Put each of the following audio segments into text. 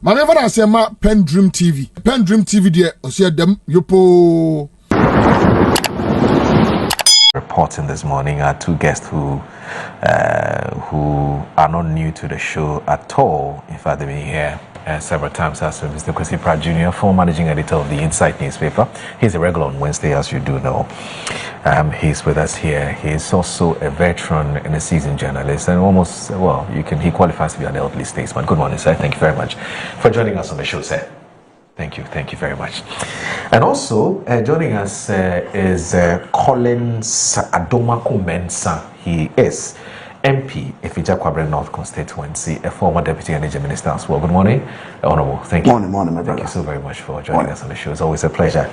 Maneva na sema PENDREAM TV. PENDREAM TV de osia dem yopo. Reporting this morning are two guests who are not new to the show at all. In fact, they've been here several times. As Mr. Kwesi Pratt Jr., former managing editor of the Insight newspaper. He's a regular on Wednesday, as you do know. He's with us here. He's also a veteran and a seasoned journalist, and almost, well, he qualifies to be an elderly statesman. Good morning, sir. Thank you very much for joining us on the show, sir. Thank you very much. And also joining us is Collins Adomako-Mensah. He is MP, Ifija Kwabre North constituency, a former deputy energy minister as well. Good morning, Honourable. Thank you. Morning, my brother. Thank you so very much for joining us on the show. It's always a pleasure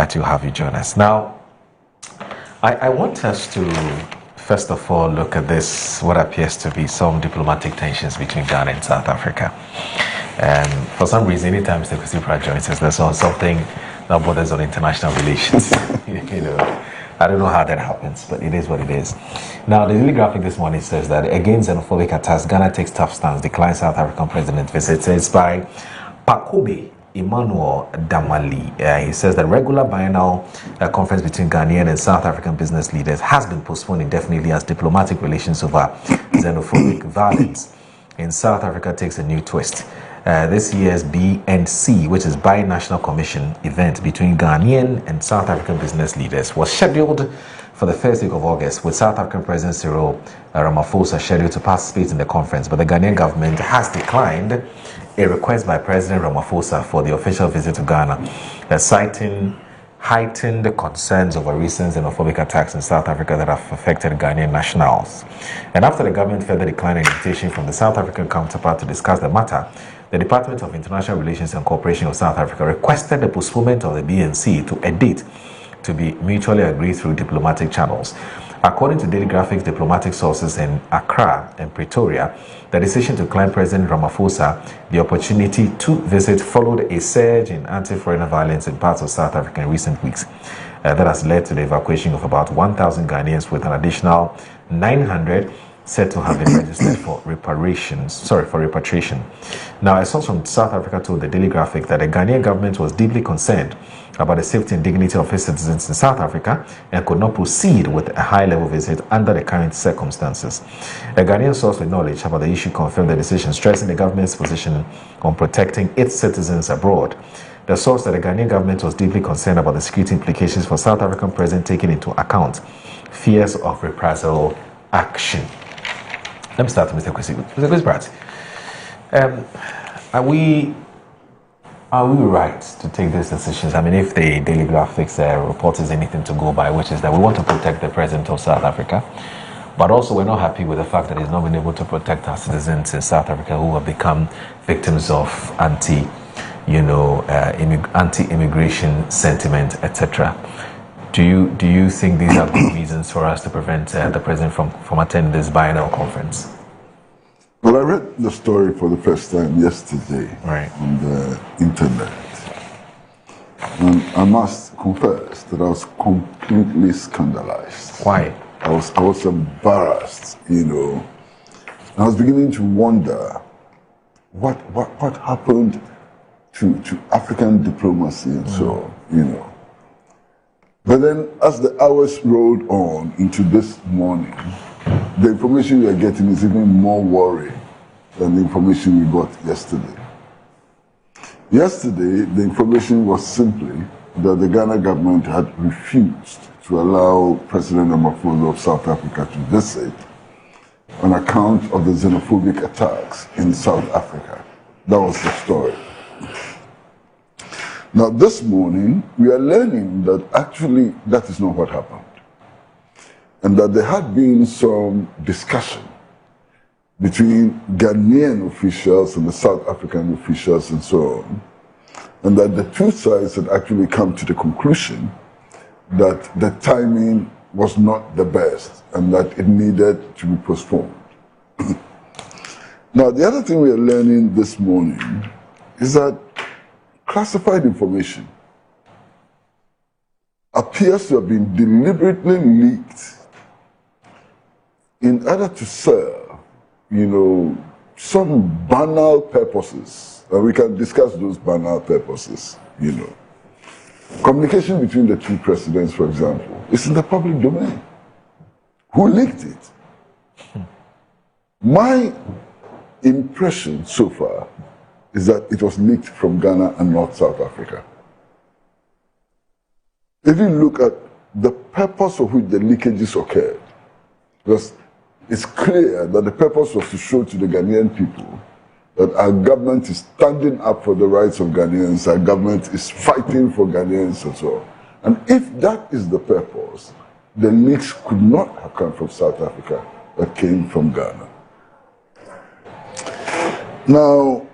to have you join us. Now, I want us to first of all look at this, what appears to be some diplomatic tensions between Ghana and South Africa. And for some reason, anytime Mr. Kwesi Pratt joins us, there's something that borders on international relations. I don't know how that happens, but it is what it is. Now, the Daily Graphic this morning says that against xenophobic attacks, Ghana takes tough stance, declines South African president visit. It's by Pakobe Emmanuel Damali. He says that regular biennial conference between Ghanaian and South African business leaders has been postponed indefinitely as diplomatic relations over xenophobic violence in South Africa takes a new twist. This year's BNC, which is Bi-National Commission event between Ghanaian and South African business leaders, was scheduled for the first week of August, with South African President Cyril Ramaphosa scheduled to participate in the conference, but the Ghanaian government has declined a request by President Ramaphosa for the official visit to Ghana, citing heightened concerns over recent xenophobic attacks in South Africa that have affected Ghanaian nationals. And after the government further declined an invitation from the South African counterpart to discuss the matter, the Department of International Relations and Cooperation of South Africa requested the postponement of the BNC to a date to be mutually agreed through diplomatic channels. According to Daily Graphic's diplomatic sources in Accra and Pretoria, the decision to decline President Ramaphosa the opportunity to visit followed a surge in anti-foreigner violence in parts of South Africa in recent weeks. That has led to the evacuation of about 1,000 Ghanaians, with an additional 900 said to have been registered for repatriation. Now, a source from South Africa told the Daily Graphic that the Ghanaian government was deeply concerned about the safety and dignity of its citizens in South Africa and could not proceed with a high-level visit under the current circumstances. A Ghanaian source with knowledge about the issue confirmed the decision, stressing the government's position on protecting its citizens abroad. The source that the Ghanaian government was deeply concerned about the security implications for South African president, taking into account fears of reprisal action. Let me start with Mr. Kwesi. Mr. Kwesi Pratt, are we right to take these decisions? I mean, if the Daily Graphics report is anything to go by, which is that we want to protect the president of South Africa, but also we're not happy with the fact that he's not been able to protect our citizens in South Africa who have become victims of anti-immigration sentiment, etc. Do you think these are good reasons for us to prevent the president from attending this biennial conference? Well, I read the story for the first time yesterday on the internet. And I must confess that I was completely scandalized. Why? I was embarrassed, I was beginning to wonder what happened to African diplomacy and so on, But then, as the hours rolled on into this morning, the information we are getting is even more worrying than the information we got yesterday. Yesterday, the information was simply that the Ghana government had refused to allow President Ramaphosa of South Africa to visit on account of the xenophobic attacks in South Africa. That was the story. Now, this morning, we are learning that actually that is not what happened. And that there had been some discussion between Ghanaian officials and the South African officials and so on. And that the two sides had actually come to the conclusion that the timing was not the best and that it needed to be postponed. Now, the other thing we are learning this morning is that classified information appears to have been deliberately leaked in order to serve, some banal purposes purposes. And we can discuss those banal purposes, you know. Communication between the two presidents, for example, is in the public domain. Who leaked it? My impression so far is that it was leaked from Ghana and not South Africa. If you look at the purpose of which the leakages occurred, because it's clear that the purpose was to show to the Ghanaian people that our government is standing up for the rights of Ghanaians, our government is fighting for Ghanaians and so on. And if that is the purpose, the leaks could not have come from South Africa, but came from Ghana. Now,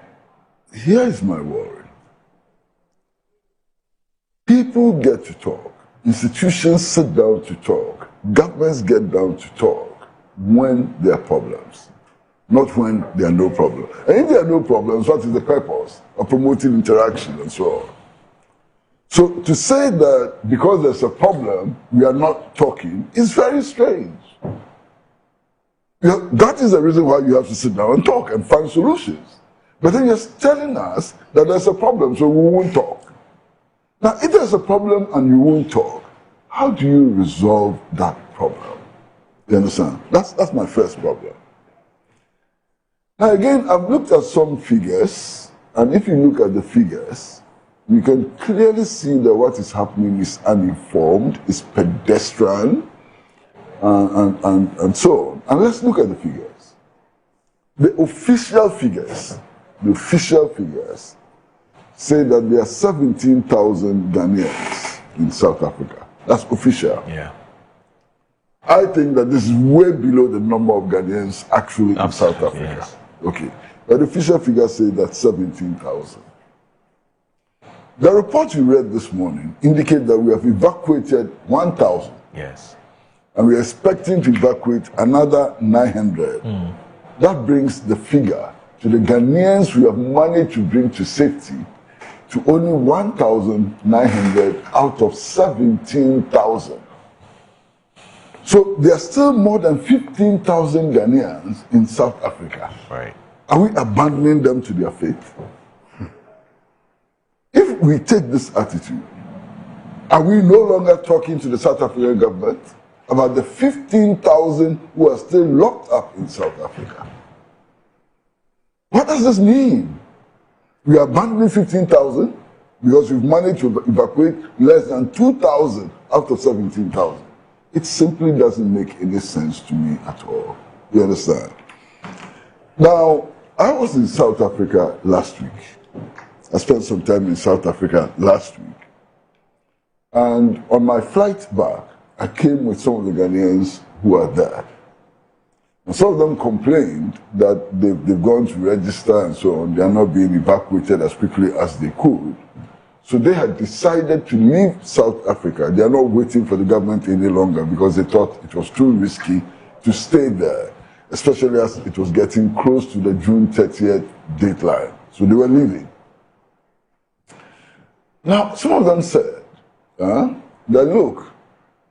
here is my worry. People get to talk, institutions sit down to talk, governments get down to talk when there are problems, not when there are no problems. And if there are no problems, what is the purpose of promoting interaction and so on? So to say that because there's a problem, we are not talking is very strange. That is the reason why you have to sit down and talk and find solutions. But then you're telling us that there's a problem, so we won't talk. Now, if there's a problem and you won't talk, how do you resolve that problem? You understand? That's my first problem. Now again, I've looked at some figures, and if you look at the figures, you can clearly see that what is happening is uninformed, is pedestrian, and so on. And let's look at the figures. The official figures say that there are 17,000 Ghanaians in South Africa. That's official. Yeah. I think that this is way below the number of Ghanaians actually in South Africa. Yes. Okay. But the official figures say that 17,000. The report you read this morning indicate that we have evacuated 1,000. Yes. And we are expecting to evacuate another 900. That brings the figure to the Ghanaians we have managed to bring to safety to only 1,900 out of 17,000. So there are still more than 15,000 Ghanaians in South Africa. Right. Are we abandoning them to their fate? If we take this attitude, are we no longer talking to the South African government about the 15,000 who are still locked up in South Africa? What does this mean? We are abandoning 15,000 because we've managed to evacuate less than 2,000 out of 17,000. It simply doesn't make any sense to me at all. You understand? Now, I was in South Africa last week. I spent some time in South Africa last week. And on my flight back, I came with some of the Ghanaians who are there. And some of them complained that they've gone to register and so on. They are not being evacuated as quickly as they could. So they had decided to leave South Africa. They are not waiting for the government any longer because they thought it was too risky to stay there, especially as it was getting close to the June 30th deadline. So they were leaving. Now, some of them said that, look,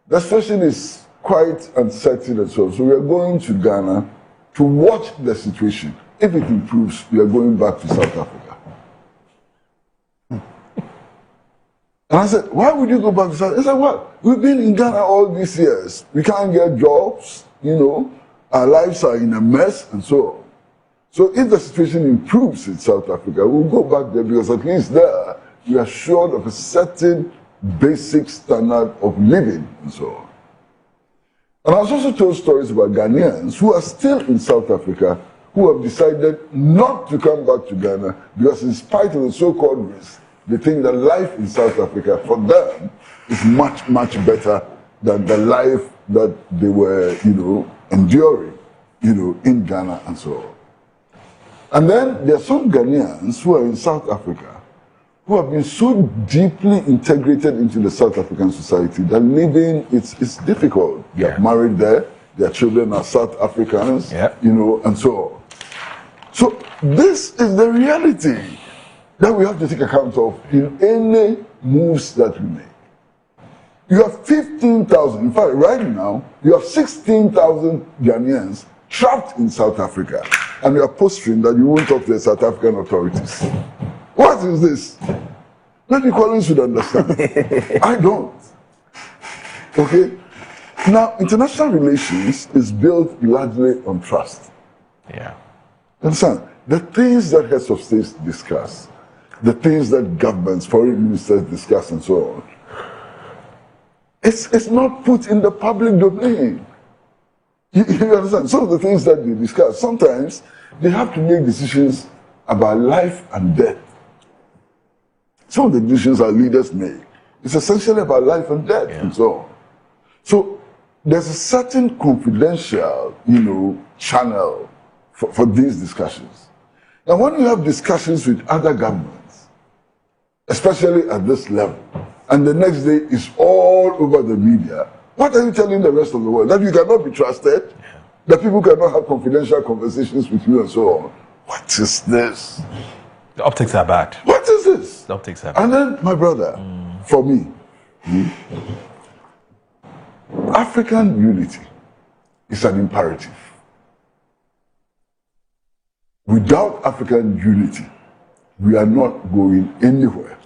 the situation is quite uncertain and so on. So we are going to Ghana to watch the situation. If it improves, we are going back to South Africa. And I said, why would you go back to South Africa? He said, well, we've been in Ghana all these years. We can't get jobs, you know. Our lives are in a mess and so on. So if the situation improves in South Africa, we'll go back there because at least there, we are sure of a certain basic standard of living and so on. And I was also told stories about Ghanaians who are still in South Africa who have decided not to come back to Ghana because in spite of the so-called risk, they think that life in South Africa for them is much, much better than the life that they were, you know, enduring, you know, in Ghana and so on. And then there are some Ghanaians who are in South Africa who have been so deeply integrated into the South African society that living it's difficult. They are married there, their children are South Africans, you know, and so on. So this is the reality that we have to take account of in any moves that we make. You have 15,000, in fact, right now, you have 16,000 Ghanaians trapped in South Africa. and you are posturing that you won't talk to the South African authorities. What is this? Maybe Collins should understand. I don't. Okay? Now, international relations is built largely on trust. Yeah. Understand? The things that heads of states discuss, the things that governments, foreign ministers discuss, and so on, it's not put in the public domain. You understand? Some of the things that they discuss, sometimes they have to make decisions about life and death. Some of the decisions our leaders make, it's essentially about life and death, and so on. So there's a certain confidential, channel for these discussions. And when you have discussions with other governments, especially at this level, and the next day is all over the media, what are you telling the rest of the world? That you cannot be trusted? That people cannot have confidential conversations with you and so on? What is this? The optics are bad. What is this? The optics are bad. And then, my brother, for me, African unity is an imperative. Without African unity, we are not going anywhere.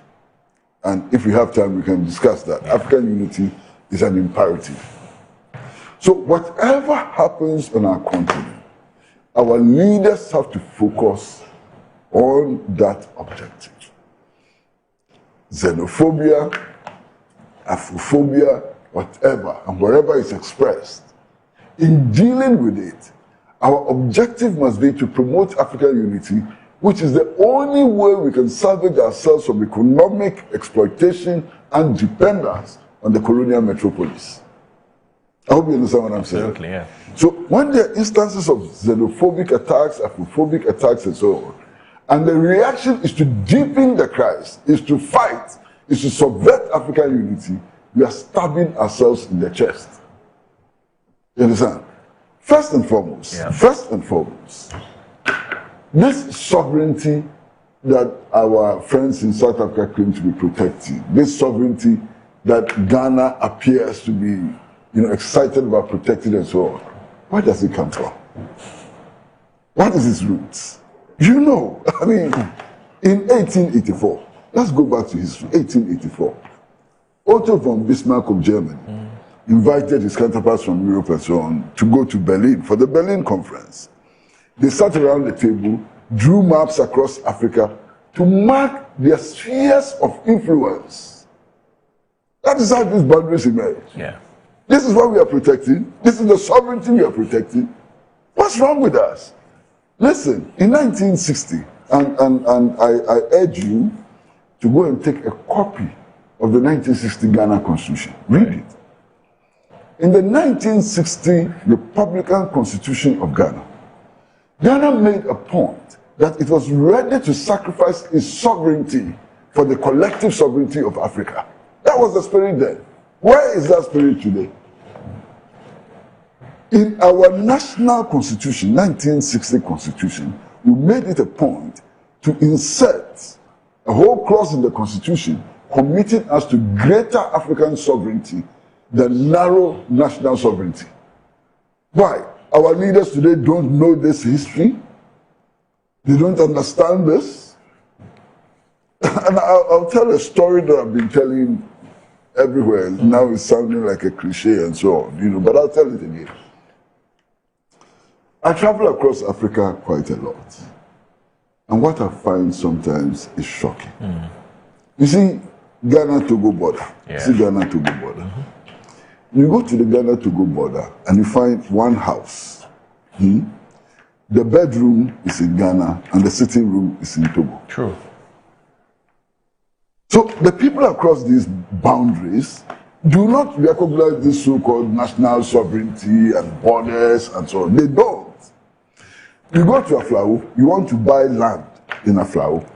And if we have time, we can discuss that. African unity is an imperative. So whatever happens on our continent, our leaders have to focus on that objective. Xenophobia, Afrophobia, whatever, and wherever it's expressed, in dealing with it, our objective must be to promote African unity, which is the only way we can salvage ourselves from economic exploitation and dependence on the colonial metropolis. I hope you understand what I'm saying. Absolutely, yeah. So when there are instances of xenophobic attacks, Afrophobic attacks, and so on, and the reaction is to deepen the crisis, is to fight, is to subvert African unity, we are stabbing ourselves in the chest. You understand? First and foremost, this sovereignty that our friends in South Africa claim to be protecting, this sovereignty that Ghana appears to be, excited about protecting and so on, where does it come from? What is its roots? In 1884, let's go back to history, 1884, Otto von Bismarck of Germany invited his counterparts from Europe and so on to go to Berlin for the Berlin Conference. They sat around the table, drew maps across Africa to mark their spheres of influence. That is how these boundaries emerge. Yeah. This is what we are protecting. This is the sovereignty we are protecting. What's wrong with us? Listen, in 1960, and I urge you to go and take a copy of the 1960 Ghana Constitution. Read it. In the 1960 Republican Constitution of Ghana, Ghana made a point that it was ready to sacrifice its sovereignty for the collective sovereignty of Africa. That was the spirit then. Where is that spirit today? In our national constitution, 1960 constitution, we made it a point to insert a whole clause in the constitution committing us to greater African sovereignty than narrow national sovereignty. Why? Our leaders today don't know this history. They don't understand this. And I'll tell a story that I've been telling everywhere. Now it's sounding like a cliche and so on, but I'll tell it again. I travel across Africa quite a lot. And what I find sometimes is shocking. You see, Ghana-Togo border. Yeah. See Ghana-Togo border. You go to the Ghana-Togo border and you find one house. The bedroom is in Ghana and the sitting room is in Togo. True. So the people across these boundaries do not recognize this so-called national sovereignty and borders and so on. They don't. You go to Aflao, you want to buy land in Aflao,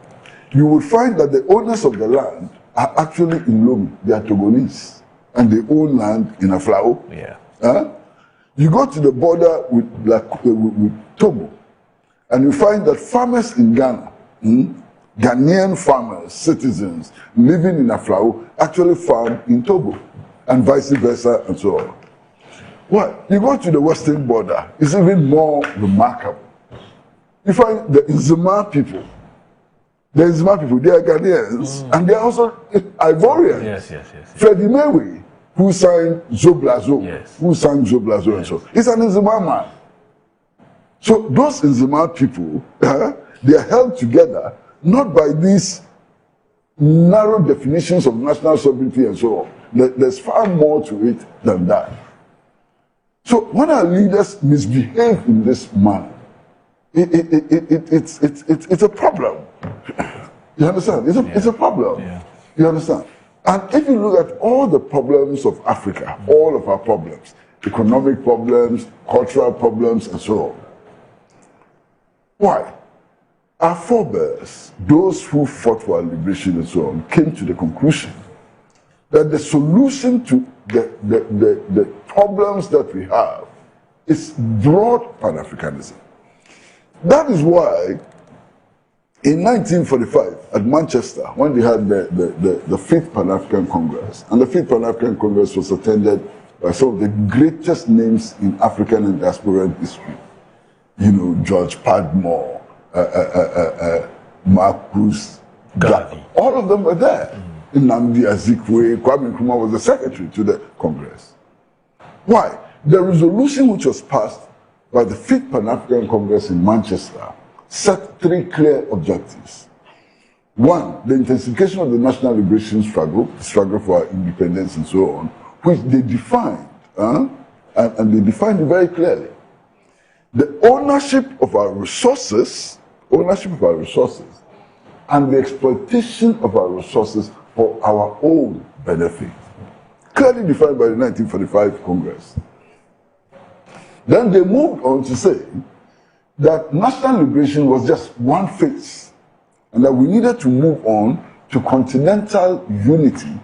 you will find that the owners of the land are actually in Lome. They are Togolese. And they own land in Aflao. Yeah. You go to the border with Togo, and you find that farmers in Ghana, Ghanaian farmers, citizens living in Aflao, actually farm in Togo, and vice versa, and so on. Well, you go to the western border, it's even more remarkable. You find the Nzima people. The Nzima people, they are Ghanaians, and they are also Ivorians. Yes. Freddie Mewe, who signed Zoblazo, Yes. and so. He's an Nzima man. So those Nzima people, they are held together not by these narrow definitions of national sovereignty and so on. There's far more to it than that. So when our leaders misbehave in this manner, it's a problem. You understand? It's a problem. Yeah. You understand? And if you look at all the problems of Africa, all of our problems, economic problems, cultural problems, and so on, why? Our forebears, those who fought for our liberation and so on, came to the conclusion that the solution to the problems that we have is broad Pan-Africanism. That is why in 1945 at Manchester, when they had the Fifth Pan-African Congress, and the Fifth Pan-African Congress was attended by some of the greatest names in African and diasporan history. You know, George Padmore, Marcus Garvey, all of them were there. Nnamdi Azikiwe, Kwame Nkrumah was the secretary to the Congress. Why? The resolution which was passed by the Fifth Pan-African Congress in Manchester set three clear objectives. One, the intensification of the national liberation struggle, the struggle for our independence and so on, which they defined, and they defined it very clearly. The ownership of our resources, and the exploitation of our resources for our own benefit. Clearly defined by the 1945 Congress. Then they moved on to say that national liberation was just one phase, and that we needed to move on to continental unity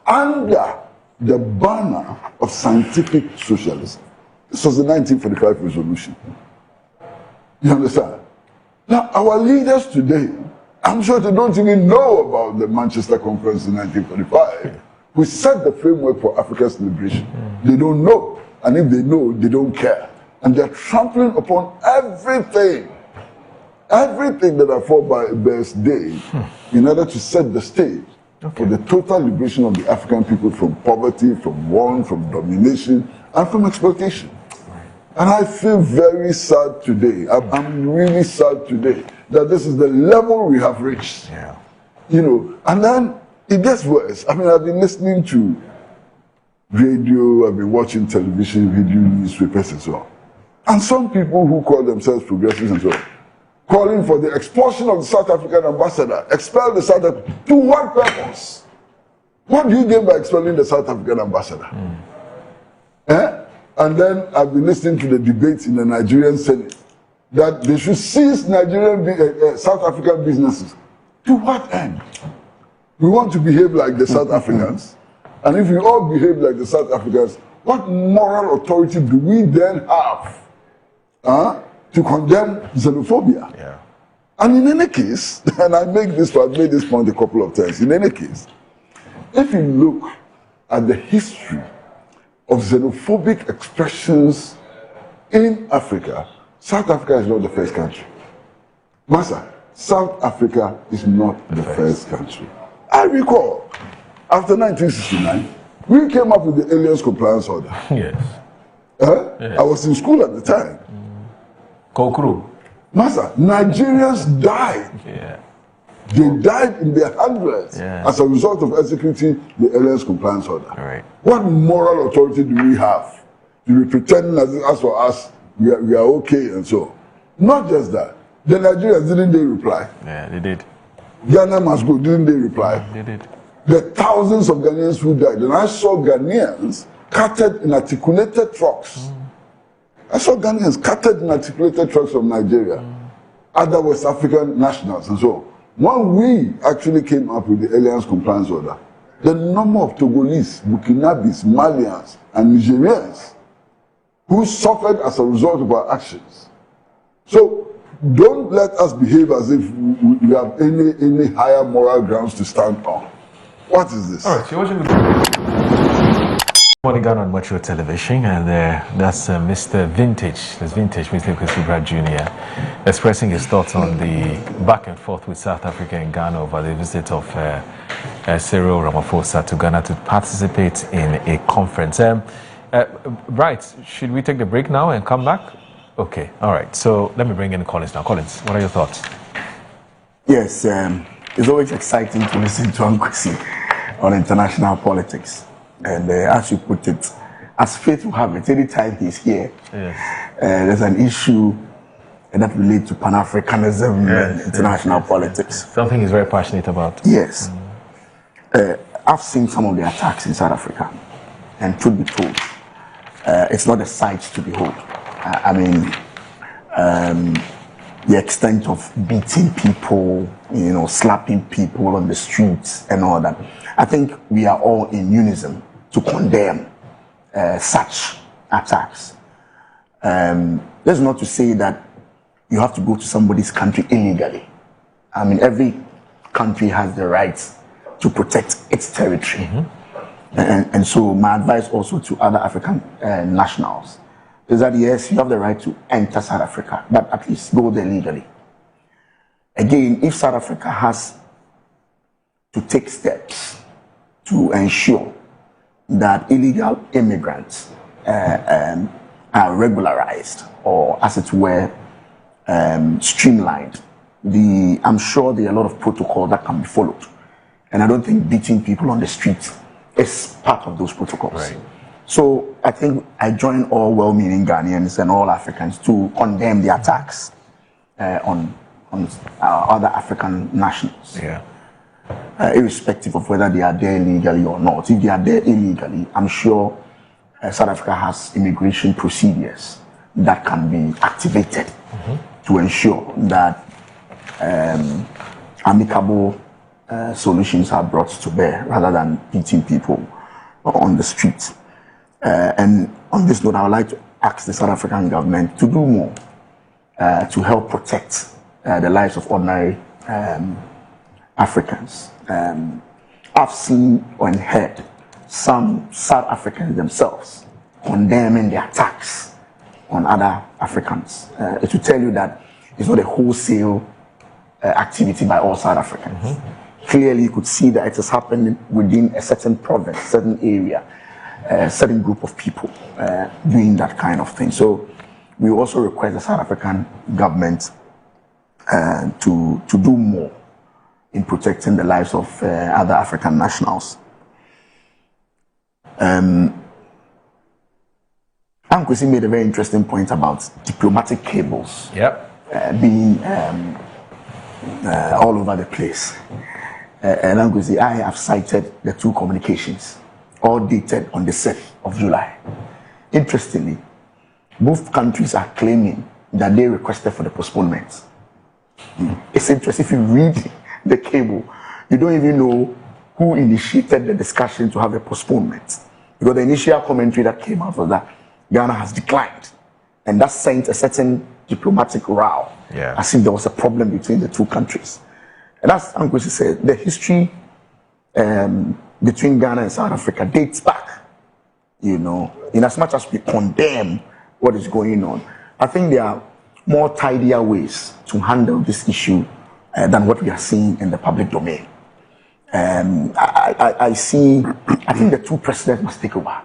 under the banner of scientific socialism. This was the 1945 resolution. You understand? Now, our leaders today, I'm sure they don't even know about the Manchester Conference in 1945, which set the framework for Africa's liberation. They don't know. And if they know, they don't care. And they're trampling upon everything that our forebears did in order to set the stage for the total liberation of the African people from poverty, from want, from domination, and from exploitation. And I feel very sad today. I'm really sad today that this is the level we have reached. Yeah. You know, and then it gets worse. I mean, I've been listening to radio, I've been watching television, video, newspapers, and so on. And some people who call themselves progressives and so on, calling for the expulsion of the South African ambassador, expel the South African. To what purpose? What do you gain by expelling the South African ambassador? And then I've been listening to the debates in the Nigerian Senate that they should seize Nigerian, South African businesses. To what end? We want to behave like the South Africans. And if we all behave like the South Africans, what moral authority do we then have to condemn xenophobia? Yeah. And in any case, and I've made this point a couple of times, in any case, if you look at the history of xenophobic expressions in Africa, South Africa is not the first country. Massa, South Africa is not the first country. I recall, after 1969, we came up with the Aliens Compliance Order. Yes. I was in school at the time. Kokru. Massa, Nigerians died. Yeah. They died in their hundreds as a result of executing the Aliens Compliance Order. Right. What moral authority do we have to be pretending as for us we are okay and so? Not just that. The Nigerians, didn't they reply? Yeah, they did. Ghana must go, didn't they reply? They did. The thousands of Ghanaians who died. And I saw Ghanaians carted in articulated trucks. I saw Ghanaians carted in articulated trucks from Nigeria. Other West African nationals and so. When we actually came up with the Aliens Compliance Order, the number of Togolese, Burkinabes, Malians, and Nigerians who suffered as a result of our actions. So don't let us behave as if we have any higher moral grounds to stand on. What is this? All right, so you're watching the Morning Ghana on Metro Television, and that's Mr. Vintage, Mr. Kwesi Pratt Jr., expressing his thoughts on the back and forth with South Africa and Ghana over the visit of Cyril Ramaphosa to Ghana to participate in a conference. Right, should we take the break now and come back? Okay, all right. So let me bring in Collins now. Collins, what are your thoughts? Yes, it's always exciting to listen to Kwesi on international politics. And as you put it, as fate will have it, anytime he's here, there's an issue that relates to Pan-Africanism and international politics. Something he's very passionate about. Yes. I've seen some of the attacks in South Africa, and truth be told, it's not a sight to behold. I mean, the extent of beating people, slapping people on the streets and all that. I think we are all in unison to condemn such attacks. That's not to say that you have to go to somebody's country illegally. I mean, every country has the right to protect its territory. Mm-hmm. And so my advice also to other African nationals is that, yes, you have the right to enter South Africa, but at least go there legally. Again, if South Africa has to take steps to ensure that illegal immigrants are regularized, or as it were, streamlined, I'm sure there are a lot of protocols that can be followed. And I don't think beating people on the streets is part of those protocols. Right. So I think I join all well-meaning Ghanaians and all Africans to condemn the attacks on other African nationals. Yeah. Irrespective of whether they are there illegally or not. If they are there illegally, I'm sure South Africa has immigration procedures that can be activated to ensure that amicable solutions are brought to bear rather than beating people on the streets. And on this note, I would like to ask the South African government to do more to help protect the lives of ordinary Africans. I've seen and heard some South Africans themselves condemning the attacks on other Africans. It will tell you that it's not a wholesale activity by all South Africans. Mm-hmm. Clearly, you could see that it is happening within a certain province, certain area, a certain group of people doing that kind of thing. So we also request the South African government to do more in protecting the lives of other African nationals. Kwesi made a very interesting point about diplomatic cables being all over the place. And Kwesi, I have cited the two communications, all dated on the 7th of July. Interestingly, both countries are claiming that they requested for the postponement. It's interesting, if you read the cable, you don't even know who initiated the discussion to have a postponement. Because the initial commentary that came out was that Ghana has declined. And that sent a certain diplomatic row, as if there was a problem between the two countries. And as Kwesi said, the history between Ghana and South Africa dates back, in as much as we condemn what is going on. I think there are more tidier ways to handle this issue than what we are seeing in the public domain. I think the two presidents must take over.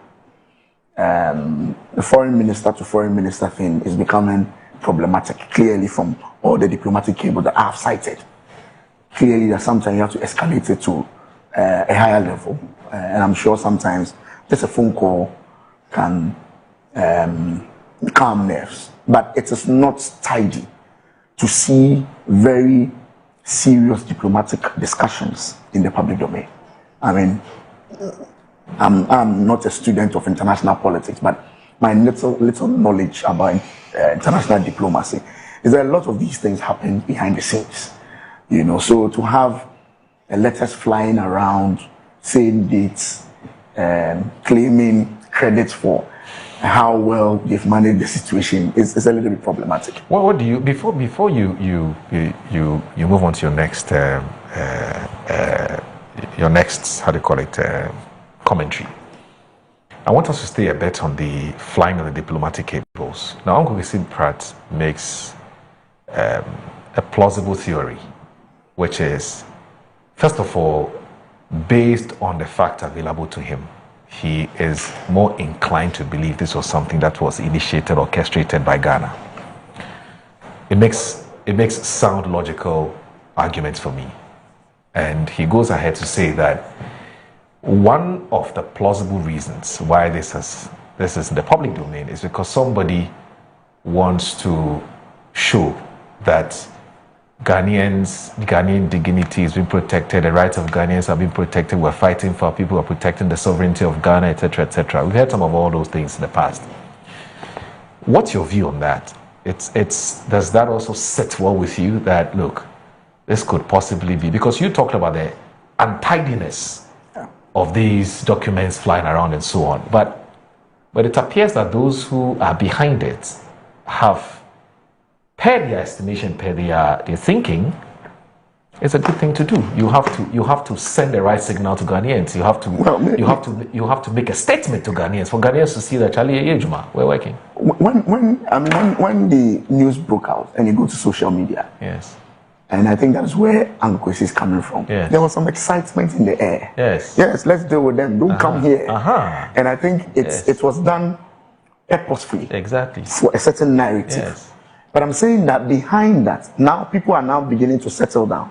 The foreign minister to foreign minister thing is becoming problematic, clearly from all the diplomatic cables that I have cited. Clearly that sometimes you have to escalate it to a higher level. And I'm sure sometimes just a phone call can calm nerves. But it is not tidy to see very serious diplomatic discussions in the public domain. I mean, I'm not a student of international politics, but my little knowledge about international diplomacy is that a lot of these things happen behind the scenes. So to have letters flying around, saying dates, claiming credit for how well they've managed the situation is a little bit problematic. What do you before you move on to your next how do you call it, commentary? I want us to stay a bit on the flying of the diplomatic cables. Now, Uncle Kwesi Pratt makes a plausible theory, which is, first of all, based on the facts available to him, he is more inclined to believe this was something that was initiated or orchestrated by Ghana. It makes sound logical arguments for me. And he goes ahead to say that one of the plausible reasons why this is in the public domain is because somebody wants to show that Ghanaian dignity is being protected, the rights of Ghanaians are being protected, we're fighting for people, we're protecting the sovereignty of Ghana, etc., etc. We've heard some of all those things in the past. What's your view on that? Does that also sit well with you that, look, this could possibly be, because you talked about the untidiness of these documents flying around and so on, but it appears that those who are behind it have, per their estimation, per their thinking, it's a good thing to do. You have to send the right signal to Ghanaians. You have to make a statement to Ghanaians for Ghanaians to see that Charlie Ejuma, we're working. When the news broke out and you go to social media, yes, and I think that's where Uncle Kwesi is coming from. Yes. There was some excitement in the air. Yes, let's deal with them. Don't come here. And I think it was done purposefully, exactly, for a certain narrative. Yes. But I'm saying that behind that, now people are now beginning to settle down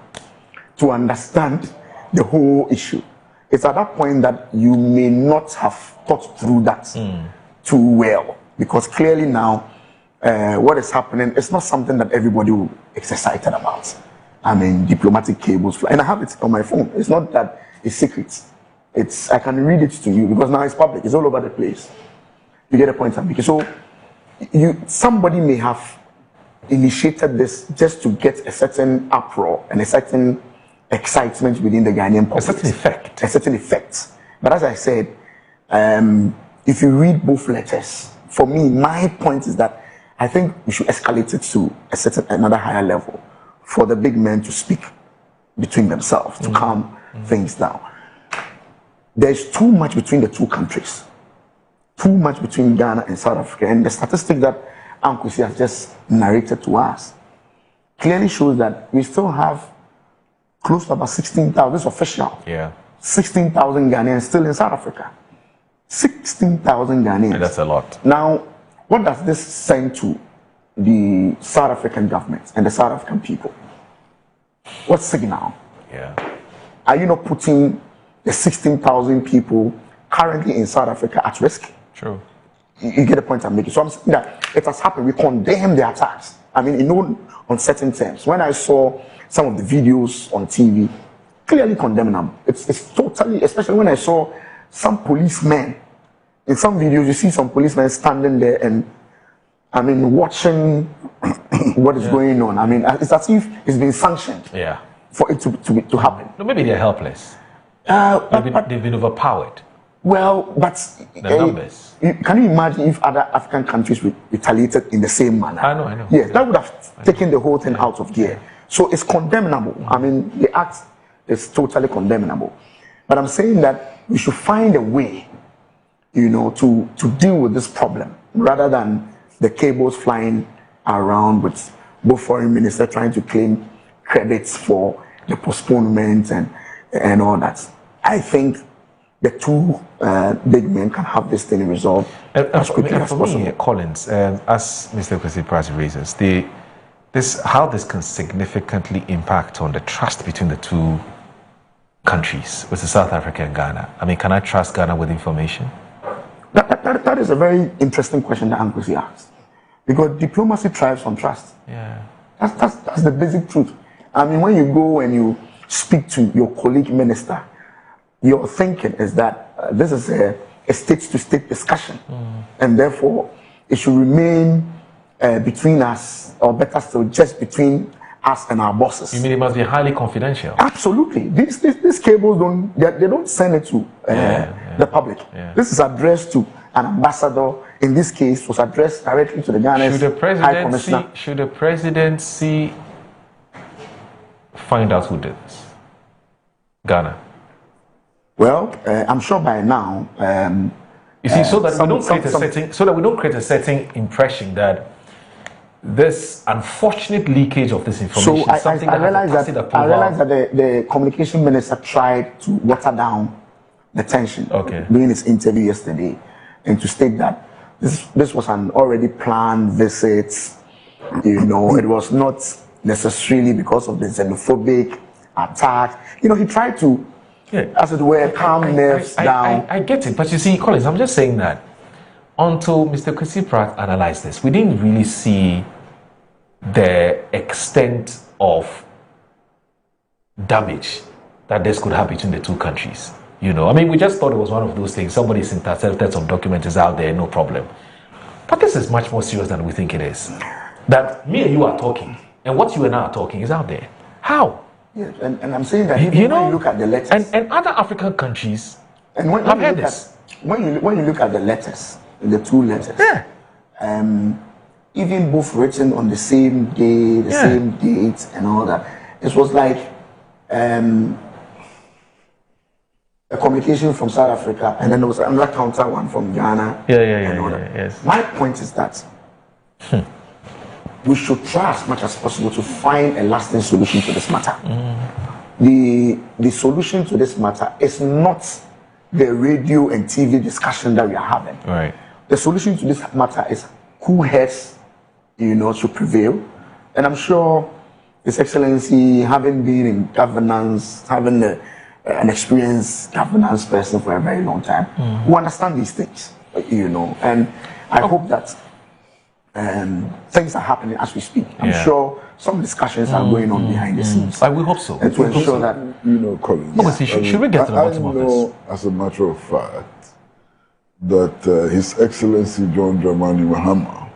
to understand the whole issue. It's at that point that you may not have thought through that too well, because clearly now what is happening is not something that everybody will be excited about. I mean, diplomatic cables, and I have it on my phone. It's not that it's secret. I can read it to you because now it's public. It's all over the place. You get the point I'm making. So somebody may have initiated this just to get a certain uproar and a certain excitement within the Ghanaian public. A certain effect. But as I said, if you read both letters, for me, my point is that I think we should escalate it to another higher level for the big men to speak between themselves, to calm things down. There's too much between the two countries. Too much between Ghana and South Africa. And the statistic that Uncle Kwesi has just narrated to us clearly shows that we still have close to about 16,000, this is official. Yeah. 16,000 Ghanaians still in South Africa. 16,000 Ghanaians. And that's a lot. Now, what does this send to the South African government and the South African people? What signal? Yeah. Are you not putting the 16,000 people currently in South Africa at risk? True. You get the point I'm making. So I'm saying that it has happened. We condemn the attacks. I mean, in no uncertain terms. When I saw some of the videos on TV, clearly condemning them. It's totally, especially when I saw some policemen. In some videos, you see some policemen standing there and, I mean, watching what is going on. I mean, it's as if it's been sanctioned for it to happen. No, maybe they're helpless. They've been overpowered. Well, but the numbers. Can you imagine if other African countries retaliated in the same manner? I know. Yes, that would have taken the whole thing out of gear. So it's condemnable. I mean, the act is totally condemnable. But I'm saying that we should find a way, to deal with this problem rather than the cables flying around with both foreign ministers trying to claim credits for the postponement and all that. I think the two big men can have this thing resolved as quickly as possible. Collins, as Mr. Kwesi Pratt raises, how this can significantly impact on the trust between the two countries, with South Africa and Ghana. I mean, can I trust Ghana with information? That is a very interesting question that Uncle Kwesi asked, because diplomacy thrives on trust. Yeah, that's the basic truth. I mean, when you go and you speak to your colleague minister, your thinking is that this is a state-to-state discussion, and therefore it should remain between us, or better still, just between us and our bosses. You mean it must be highly confidential? Absolutely. These cables they don't send it to the public. Yeah. This is addressed to an ambassador. In this case, was addressed directly to the Ghanaian High Commissioner. Should the presidency find out who did this? Ghana. Well, I'm sure by now You see, so that we don't create a certain impression that this unfortunate leakage of this information So is something I that realized has a that tacit approval. the communication minister tried to water down the tension during his interview yesterday, and to state that this was an already planned visit. You know, it was not necessarily because of the xenophobic attack. You know, he tried to, as it were, calm nerves down. I get it, but you see, Collins, I'm just saying that until Mr. Kwesi Pratt analyzed this, we didn't really see the extent of damage that this could have between the two countries. You know, I mean, we just thought it was one of those things. Somebody's intercepted some documents, is out there, no problem. But this is much more serious than we think it is. That me and you are talking, and what you and I are talking is out there. How? Yes, and I'm saying that you know, when you look at the letters, and other African countries, and when have you heard look this. when you look at the letters, the two letters, even both written on the same day, the same date, and all that, it was like a communication from South Africa, and then there was another counter one from Ghana. Yes. My point is that we should try as much as possible to find a lasting solution to this matter. The solution to this matter is not the radio and TV discussion that we are having. Right. The solution to this matter is cool heads, you know, to prevail. And I'm sure His Excellency, having been in governance, having an experienced governance person for a very long time, who understand these things, you know. And I hope that things are happening as we speak. I'm sure some discussions are going on behind the scenes. We hope so. And to ensure that, you know, Collins. Should we get to the bottom of this? I know, as a matter of fact, that His Excellency John Dramani Mahama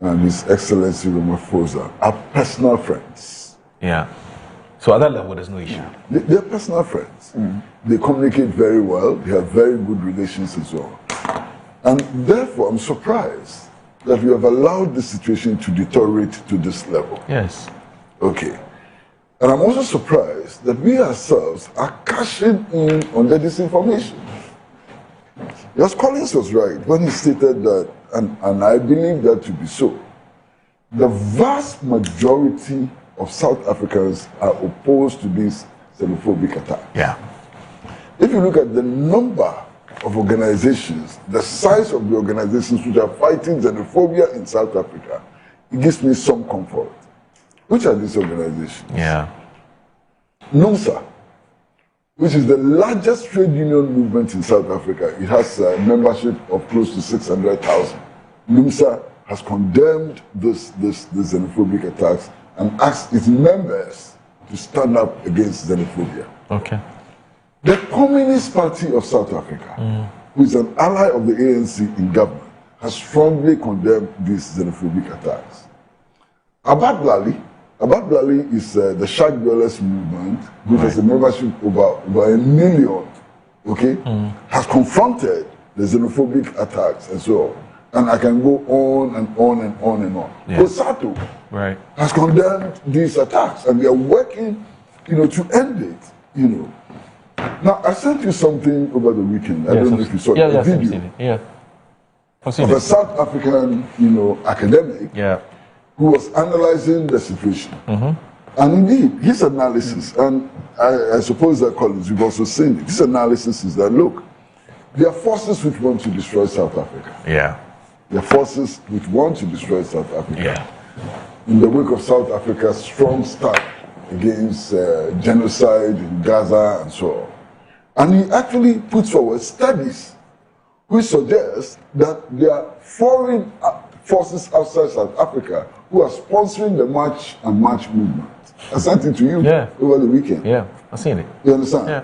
and His Excellency Ramaphosa are personal friends. Yeah. So at that level, there's no issue. They're personal friends. They communicate very well. They have very good relations and so on. And therefore, I'm surprised that we have allowed the situation to deteriorate to this level. Yes. Okay. And I'm also surprised that we ourselves are cashing in on the disinformation. Yes, Collins was right when he stated that, and I believe that to be so, the vast majority of South Africans are opposed to this xenophobic attack. Yeah. If you look at the number of organizations, the size of the organizations which are fighting xenophobia in South Africa, it gives me some comfort. Which are these organizations? Yeah. NUMSA, which is the largest trade union movement in South Africa. It has a membership of close to 600,000. NUMSA has condemned this xenophobic attacks and asked its members to stand up against xenophobia. Okay. The Communist Party of South Africa, who is an ally of the ANC in government, has strongly condemned these xenophobic attacks. Abad Blali is the Shack Dwellers movement, which has a membership over 1 million, has confronted the xenophobic attacks and so on. And I can go on and on and on and on. Yeah. COSATU has condemned these attacks, and they are working, to end it, Now, I sent you something over the weekend. I don't know if you saw it. A video of a South African, academic who was analyzing the situation. And indeed, his analysis, and I suppose that, Collins, you've also seen it, his analysis is that, look, there are forces which want to destroy South Africa. Yeah. There are forces which want to destroy South Africa. Yeah. In the wake of South Africa's strong stand against genocide in Gaza and so on. And he actually puts forward studies which suggest that there are foreign forces outside South Africa who are sponsoring the March and March movement. I sent it to you over the weekend. Yeah, I've seen it. You understand? Yeah.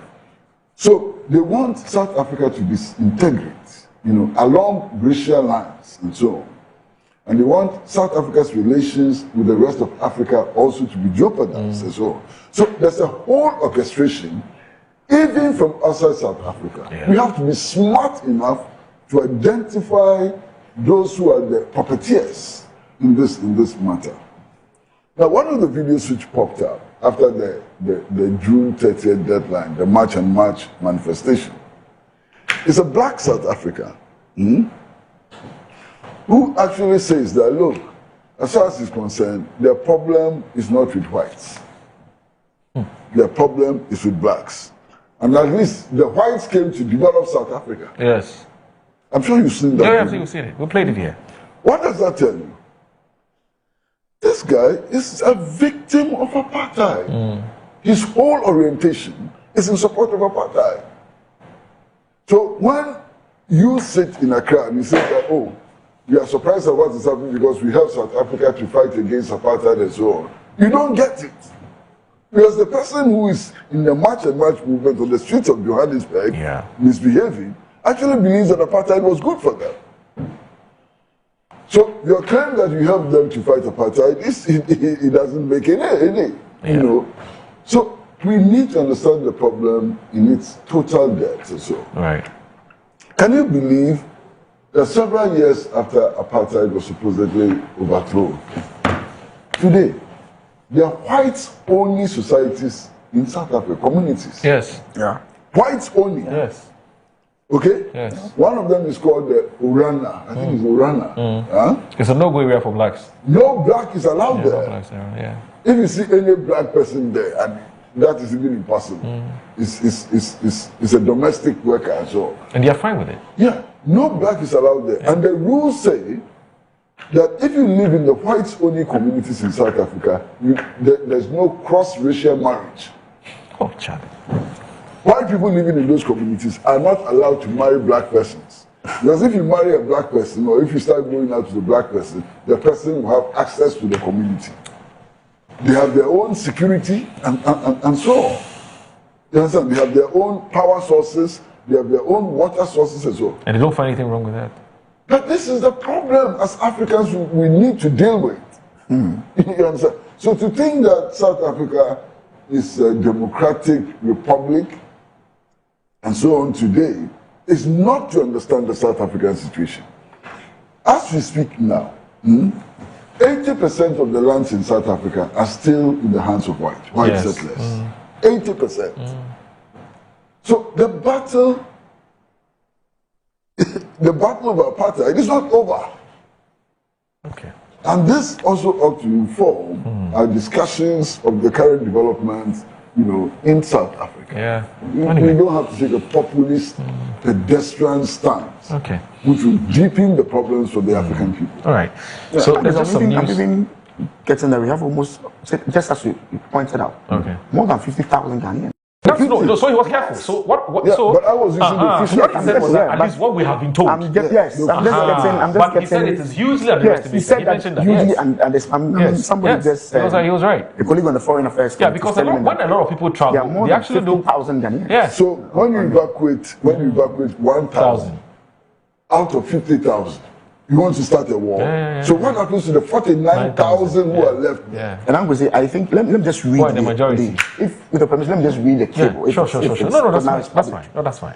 So they want South Africa to disintegrate, along racial lines and so on. And they want South Africa's relations with the rest of Africa also to be jeopardized and so on. So there's a whole orchestration, even from outside South Africa. Yeah. We have to be smart enough to identify those who are the puppeteers in this matter. Now, one of the videos which popped up after the June 30th deadline, the March and March manifestation, is a black South African who actually says that, look, as far as is concerned, the problem is not with whites. The problem is with blacks. And at least the whites came to develop South Africa. Yes. I'm sure you've seen that. Yeah, we've seen it. We played it here. What does that tell you? This guy is a victim of apartheid. His whole orientation is in support of apartheid. So when you sit in Accra and you say that, oh, we are surprised at what is happening because we help South Africa to fight against apartheid and so on, you don't get it. Because the person who is in the March and March movement on the streets of Johannesburg, misbehaving, actually believes that apartheid was good for them. So your claim that you help them to fight apartheid, it doesn't make any you know. So we need to understand the problem in its total depth and so. Right. Can you believe that several years after apartheid was supposedly overthrown, today, there are whites-only societies in South Africa, communities. Yes. Yeah. Whites only. Yes. Okay? Yes. One of them is called the Orana. I think it's Orana. Huh? It's a no-go area for blacks. No black is allowed No there. blacks there, yeah. If you see any black person there, and that is even impossible. It's a domestic worker and so on. And they are fine with it. Yeah, no black is allowed there. And the rules say that if you live in the whites-only communities in South Africa, there's no cross-racial marriage. Oh, Chad. White people living in those communities are not allowed to marry black persons. Because if you marry a black person, or if you start going out to the black person, the person will have access to the community. They have their own security and so on. You understand? They have their own power sources, they have their own water sources as well. And they don't find anything wrong with that. But this is the problem as Africans we need to deal with. You understand? So to think that South Africa is a democratic republic and so on today is not to understand the South African situation. As we speak now, 80% of the lands in South Africa are still in the hands of white settlers. 80%. So the battle of apartheid is not over. Okay. And this also ought to inform our discussions of the current developments, in South Africa. Yeah. We don't have to take a populist, pedestrian stance, which will deepen the problems for the African people. All right. Yeah. So there's just some news. I'm even getting that we have almost, just as you pointed out, more than 50,000 Ghanaians. No, so he was careful. So what yeah, so but I was using the what he said was at least what we have been told. I'm just getting. But he said it is hugely underestimated. He said that hugely somebody just he was right. A colleague on the foreign affairs. Yeah, because when a lot of people travel, they actually do 50,000 Ghanaians. Yes. So when you evacuate 1,000 out of 50,000, you want to start a war. So what happens to the 49,000 who are left? Yeah. And I'm going to say, I think, let me just read the majority. If, with the permission, let me just read the cable. Sure. No, that's fine. No, that's fine.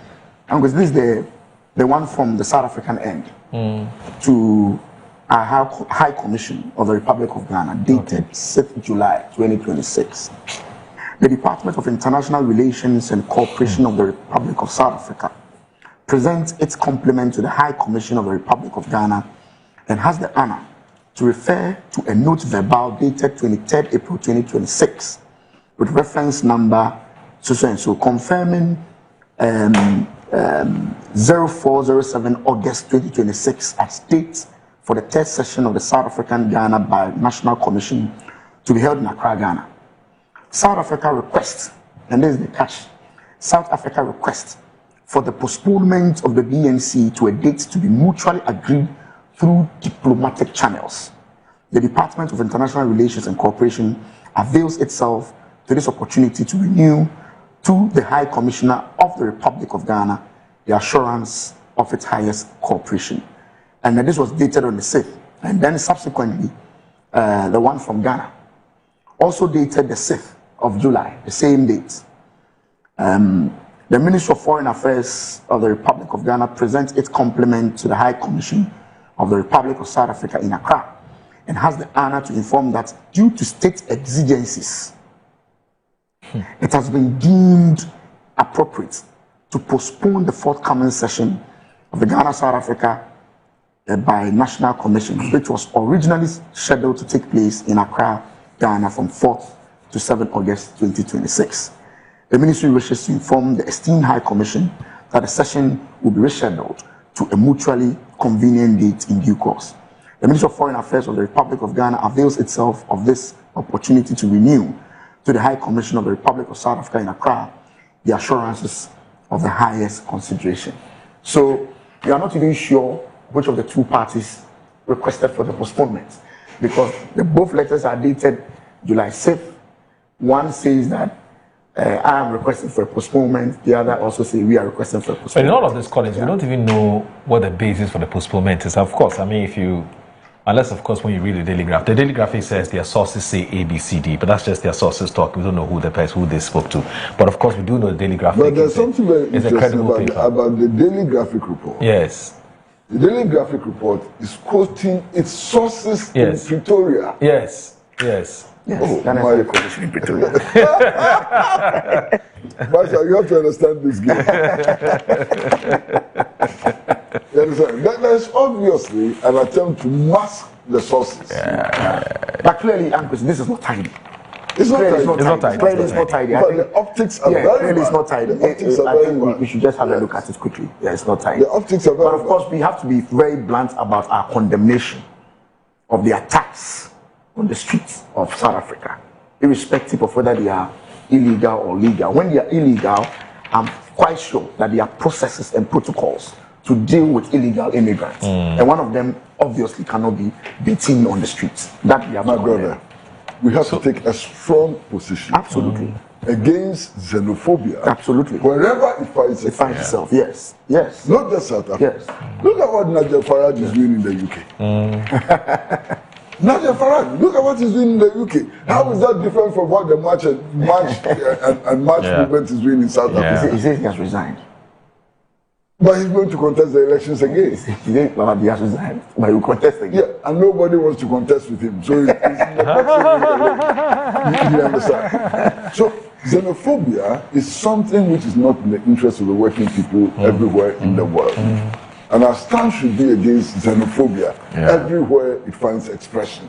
I'm going to say, this is the one from the South African end to our High Commission of the Republic of Ghana, dated 6th July 2026. The Department of International Relations and Cooperation of the Republic of South Africa presents its compliment to the High Commission of the Republic of Ghana and has the honor to refer to a note verbal dated 23rd April 2026 with reference number so confirming 0407 August 2026 as date for the third session of the South African Ghana Bi-National Commission to be held in Accra, Ghana. South Africa requests, and this is the catch, South Africa requests for the postponement of the BNC to a date to be mutually agreed through diplomatic channels. The Department of International Relations and Cooperation avails itself to this opportunity to renew to the High Commissioner of the Republic of Ghana the assurance of its highest cooperation. And this was dated on the 6th. And then subsequently, the one from Ghana, also dated the 6th of July, the same date. The Ministry of Foreign Affairs of the Republic of Ghana presents its compliment to the High Commission of the Republic of South Africa in Accra and has the honor to inform that due to state exigencies, it has been deemed appropriate to postpone the forthcoming session of the Ghana-South Africa Bi-National Commission, which was originally scheduled to take place in Accra, Ghana from 4th to 7th August 2026. The ministry wishes to inform the esteemed High Commission that the session will be rescheduled to a mutually convenient date in due course. The Ministry of Foreign Affairs of the Republic of Ghana avails itself of this opportunity to renew to the High Commission of the Republic of South Africa in Accra the assurances of the highest consideration. So we are not even sure which of the two parties requested for the postponement, because both letters are dated July 6th. One says that I am requesting for a postponement. The other also say we are requesting for a postponement. But in all of this, Collins, we don't even know what the basis for the postponement is. Of course, I mean, unless of course when you read the Daily Graphic says their sources say A, B, C, D, but that's just their sources talk. We don't know who they spoke to. But of course, we do know the Daily Graphic. But there's something very interesting about the Daily Graphic report. Yes. The Daily Graphic report is quoting its sources in Pretoria. Yes. Yes. Yes, oh, my commission in Pretoria. Master, you have to understand this game. You understand? There's obviously an attempt to mask the sources. But clearly, this is not tidy. It's not tidy. Clearly, it's not tidy. But the optics are very clearly it's not tidy. I think we should just have a look at it quickly. Yeah, it's not tidy. The optics are very But of course, we have to be very blunt about our condemnation of the attacks on the streets of South Africa, irrespective of whether they are illegal or legal. When they are illegal, I'm quite sure that there are processes and protocols to deal with illegal immigrants. And one of them obviously cannot be beaten on the streets. That we have my brother. We have to take a strong position. Absolutely. Against xenophobia. Absolutely. Wherever it finds itself. Yes. Yes. Not just South Africa. Yes. Look at what Nigel Farage is doing in the UK. Nigel Farage, look at what he's doing in the UK. How is that different from what the march movement is doing in South Africa? He says he has resigned. But he's going to contest the elections again. He has resigned, but he will contest again. Yeah, and nobody wants to contest with him. So he's in the you understand? So xenophobia is something which is not in the interest of the working people everywhere in the world. And our stance should be against xenophobia everywhere it finds expression.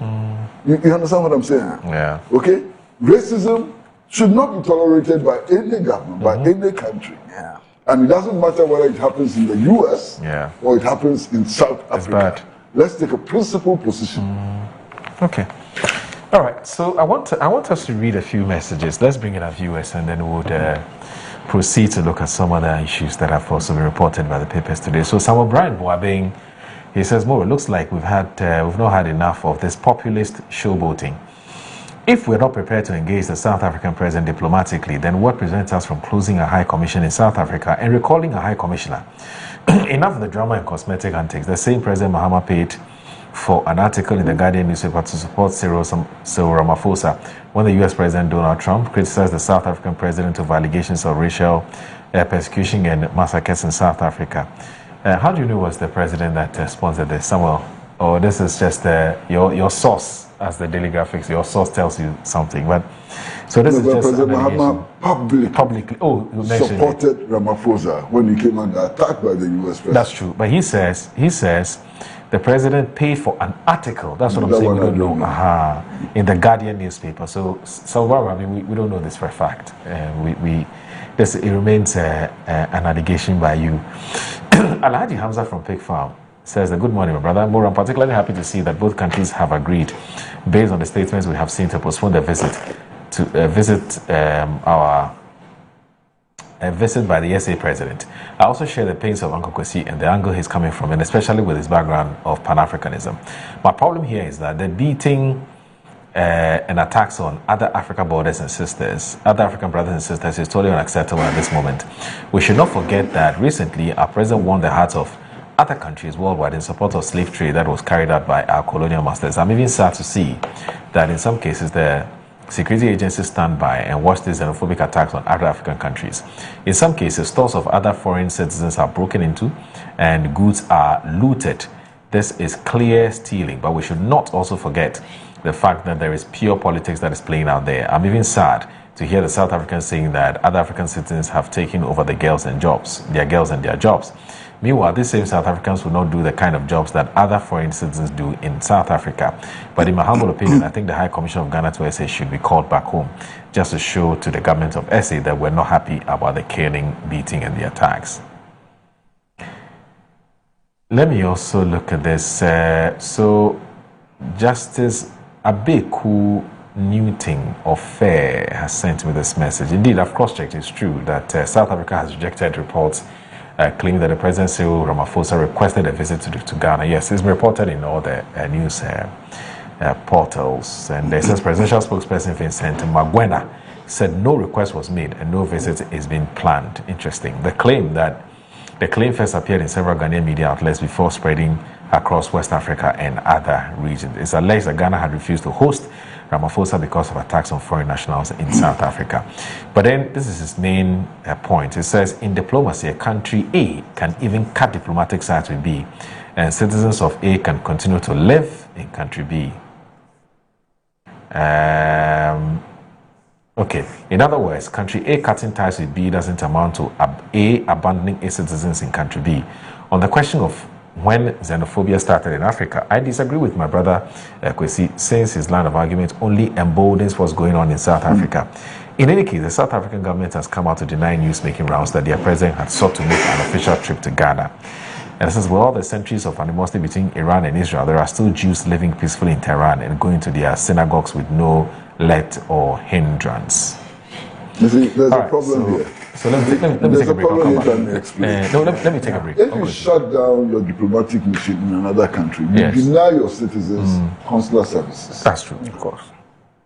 You understand what I'm saying? Yeah. Okay? Racism should not be tolerated by any government, by any country. Yeah. And it doesn't matter whether it happens in the US or it happens in South Africa. Bad. Let's take a principled position. Okay. All right. So I want us to read a few messages. Let's bring in our viewers, and then we'll proceed to look at some other issues that have also been reported by the papers today. So Samuel Brian Boabeng, he says, "More, it looks like we've not had enough of this populist showboating. If we're not prepared to engage the South African president diplomatically, then what prevents us from closing a high commission in South Africa and recalling a high commissioner? Enough of the drama and cosmetic antics. The same President Mahama paid for an article in the Guardian newspaper to support Cyril Ramaphosa when the US President Donald Trump criticized the South African president of allegations of racial persecution and massacres in South Africa. How do you know it was the president that sponsored this, Samuel? Or this is just your source, as the Daily Graphics, your source tells you something. But so this is just President Mahama publicly supported Ramaphosa when he came under attack by the US president. That's true. But he says the president paid for an article. That's what I'm saying. We don't know. In the Guardian newspaper. So I mean, we don't know this for a fact. It remains an allegation by you. Alhaji Hamza from Pig Farm says, "Good morning, my brother. More, I'm particularly happy to see that both countries have agreed, based on the statements we have seen, to postpone the visit by the SA president. I also share the pains of Uncle Kwesi and the angle he's coming from, and especially with his background of Pan-Africanism. My problem here is that the beating and attacks on other African brothers and sisters is totally unacceptable at this moment. We should not forget that recently our president won the hearts of other countries worldwide in support of slave trade that was carried out by our colonial masters. I'm even sad to see that in some cases the security agencies stand by and watch these xenophobic attacks on other African countries. In some cases, stores of other foreign citizens are broken into and goods are looted. This is clear stealing, but we should not also forget the fact that there is pure politics that is playing out there. I'm even sad to hear the South Africans saying that other African citizens have taken over their girls and their jobs. Meanwhile, these same South Africans will not do the kind of jobs that other foreign citizens do in South Africa. But in my humble opinion, I think the High Commission of Ghana to SA should be called back home just to show to the government of SA that we're not happy about the killing, beating, and the attacks. Let me also look at this. So, Justice Abeku Newton of Fair has sent me this message. Indeed, I've cross-checked. It's true that South Africa has rejected reports claiming that the President Cyril Ramaphosa requested a visit to Ghana. Yes, it's been reported in all the news portals. And it says presidential spokesperson Vincent Magwena said no request was made and no visit is being planned. Interesting. The claim first appeared in several Ghanaian media outlets before spreading across West Africa and other regions. It's alleged that Ghana had refused to host Ramaphosa because of attacks on foreign nationals in South Africa. But then this is his main point. It says, in diplomacy, a country A can even cut diplomatic ties with B, and citizens of A can continue to live in country B. Okay, in other words, country A cutting ties with B doesn't amount to A abandoning its citizens in country B. On the question of when xenophobia started in Africa, I disagree with my brother Kwesi, since his line of argument only emboldens what's going on in South Africa. In any case, the South African government has come out to deny news making rounds that their president had sought to make an official trip to Ghana. And since with all the centuries of animosity between Iran and Israel, there are still Jews living peacefully in Tehran and going to their synagogues with no let or hindrance. You see, there's a problem here. So let me take a break. Let me take a break. If you shut down your diplomatic mission in another country, you deny your citizens consular services. That's true, of course.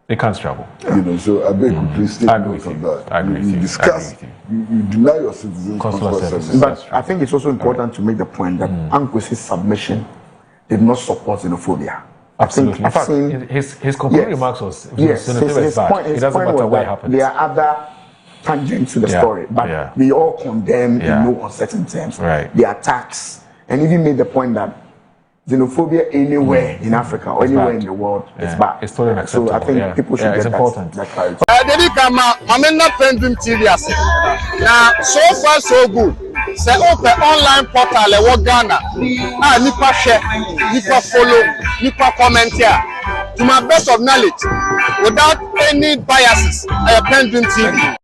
They can't travel. You know, so I beg you, please take note of that. I agree with you. Discuss. You deny your citizens consular services. But I think it's also important to make the point that Kwesi's submission did not support xenophobia. Absolutely. In fact, his concluding remarks was his point. It doesn't matter what happened. There are other tangents to the story, but we all condemn in no uncertain terms the attacks, and even made the point that xenophobia anywhere in Africa or anywhere in the world is bad. It's totally unacceptable. So I think people should get important. that clarity. I'm not PENDREAM TV. Now, so far so good. Say open online portal e wo Ghana. Nipa share, nipa follow, nipa comment here. To my best of knowledge, without any biases, PENDREAM TV.